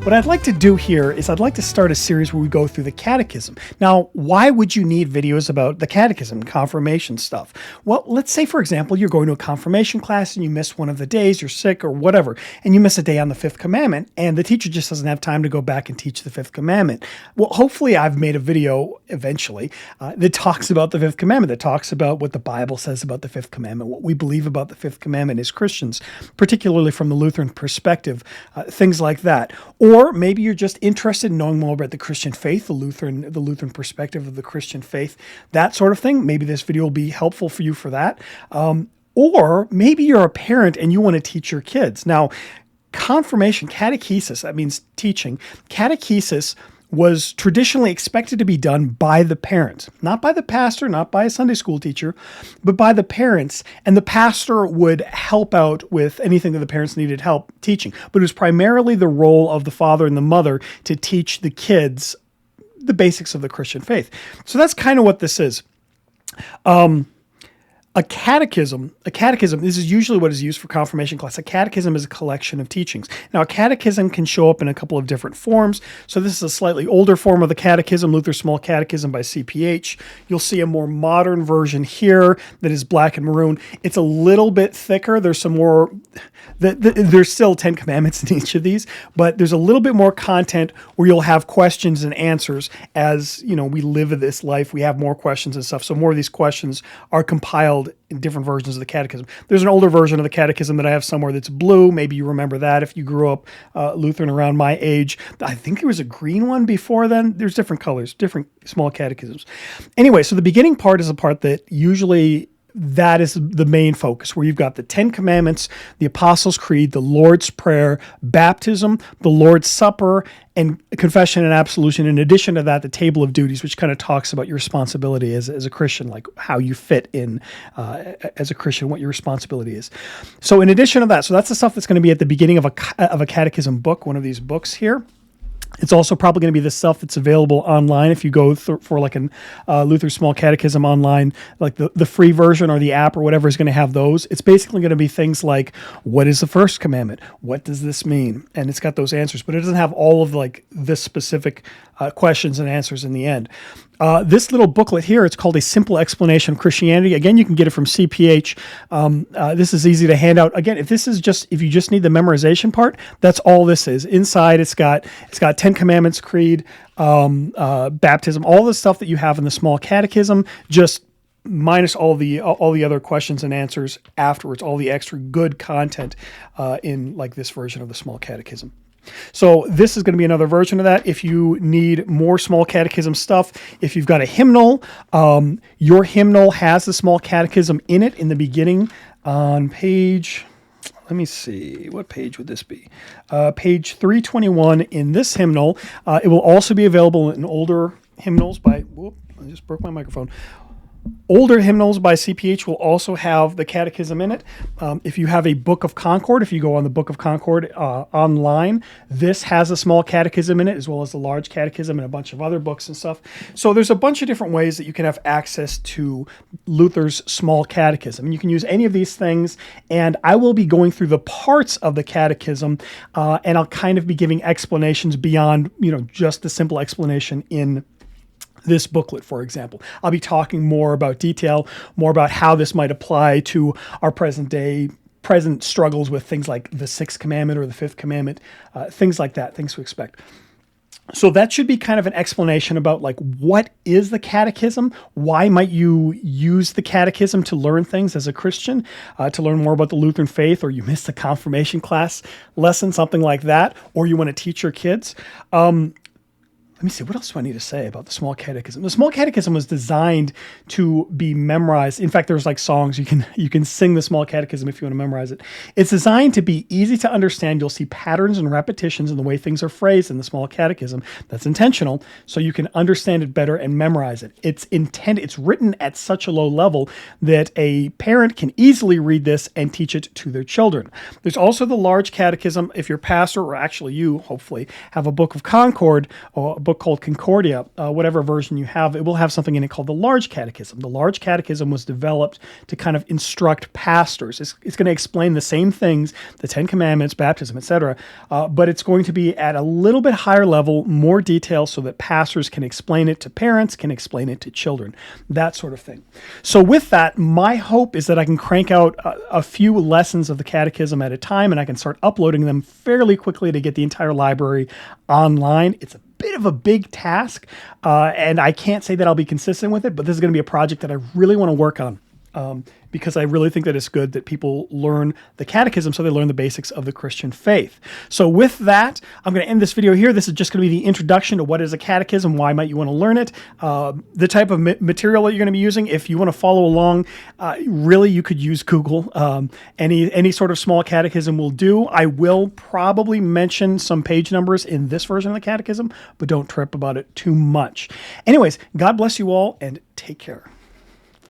What I'd like to do here is I'd like to start a series where we go through the Catechism. Now, why would you need videos about the Catechism, confirmation stuff? Well, let's say, for example, you're going to a confirmation class and you miss one of the days, you're sick or whatever, and you miss a day on the fifth commandment, and the teacher just doesn't have time to go back and teach the fifth commandment. Well, hopefully I've made a video eventually that talks about the fifth commandment, that talks about what the Bible says about the fifth commandment, what we believe about the fifth commandment as Christians, particularly from the Lutheran perspective, things like that. Or maybe you're just interested in knowing more about the Christian faith, the Lutheran perspective of the Christian faith, that sort of thing. Maybe this video will be helpful for you for that. Or maybe you're a parent and you want to teach your kids. Now, confirmation, catechesis, that means teaching. Catechesis was traditionally expected to be done by the parents, not by the pastor, not by a Sunday school teacher, but by the parents. And the pastor would help out with anything that the parents needed help teaching. But it was primarily the role of the father and the mother to teach the kids the basics of the Christian faith. So that's kind of what this is. A catechism, this is usually what is used for confirmation class. A catechism is a collection of teachings. Now, a catechism can show up in a couple of different forms. So this is a slightly older form of the catechism, Luther's Small Catechism by CPH. You'll see a more modern version here that is black and maroon. It's a little bit thicker. There's some more, there's still 10 commandments in each of these, but there's a little bit more content where you'll have questions and answers. As you know, we live in this life, we have more questions and stuff. So more of these questions are compiled in different versions of the catechism. There's an older version of the catechism that I have somewhere that's blue. Maybe you remember that if you grew up Lutheran around my age. I think there was a green one before then. There's different colors, different small catechisms. Anyway, so the beginning part is a part that usually that is the main focus, where you've got the 10 Commandments, the Apostles' Creed, the Lord's Prayer, baptism, the Lord's Supper, and confession and absolution. In addition to that, the table of duties, which kind of talks about your responsibility as a Christian, like how you fit in as a Christian, what your responsibility is. So in addition to that, so that's the stuff that's going to be at the beginning of a catechism book, one of these books here. It's also probably going to be the stuff that's available online if you go for like a Luther Small Catechism online, like the free version or the app or whatever is going to have those. It's basically going to be things like, what is the first commandment? What does this mean? And it's got those answers, but it doesn't have all of like the specific questions and answers in the end. This little booklet here, it's called A Simple Explanation of Christianity. Again, you can get it from CPH. This is easy to hand out. Again, if you just need the memorization part, that's all this is. Inside, it's got 10 Commandments, Creed, baptism, all the stuff that you have in the Small Catechism, just minus all the other questions and answers afterwards, all the extra good content in like this version of the Small Catechism. So this is going to be another version of that. If you need more Small Catechism stuff, if you've got a hymnal, your hymnal has the Small Catechism in it in the beginning on page, let me see, what page would this be? Page 321 in this hymnal. It will also be available in older hymnals by, I just broke my microphone. Older hymnals by CPH will also have the catechism in it. If you have a Book of Concord, if you go on the Book of Concord online, this has a Small Catechism in it, as well as the Large Catechism and a bunch of other books and stuff. So there's a bunch of different ways that you can have access to Luther's Small Catechism. And you can use any of these things, and I will be going through the parts of the catechism, and I'll kind of be giving explanations beyond, just the simple explanation in this booklet, for example. I'll be talking more about detail, more about how this might apply to our present struggles with things like the sixth commandment or the fifth commandment, things like that, things to expect. So that should be kind of an explanation about like, what is the catechism? Why might you use the catechism to learn things as a Christian, to learn more about the Lutheran faith, or you missed a confirmation class lesson, something like that, or you want to teach your kids. Let me see, what else do I need to say about the Small Catechism? The Small Catechism was designed to be memorized. In fact, there's like songs. You can sing the Small Catechism if you want to memorize it. It's designed to be easy to understand. You'll see patterns and repetitions in the way things are phrased in the Small Catechism. That's intentional, so you can understand it better and memorize it. It's written at such a low level that a parent can easily read this and teach it to their children. There's also the Large Catechism. If your pastor, or actually you, hopefully, have a Book of Concord or book called Concordia, whatever version you have, it will have something in it called the Large Catechism. The Large Catechism was developed to kind of instruct pastors. It's going to explain the same things, the Ten Commandments, baptism, etc., but it's going to be at a little bit higher level, more detail, so that pastors can explain it to parents, can explain it to children, that sort of thing. So with that, my hope is that I can crank out a few lessons of the Catechism at a time, and I can start uploading them fairly quickly to get the entire library online. It's a bit of a big task, and I can't say that I'll be consistent with it, but this is going to be a project that I really want to work on. Because I really think that it's good that people learn the Catechism so they learn the basics of the Christian faith. So with that, I'm going to end this video here. This is just going to be the introduction to what is a catechism, why might you want to learn it, the type of material that you're going to be using. If you want to follow along, really you could use Google. Any sort of small catechism will do. I will probably mention some page numbers in this version of the Catechism, but don't trip about it too much. Anyways, God bless you all and take care.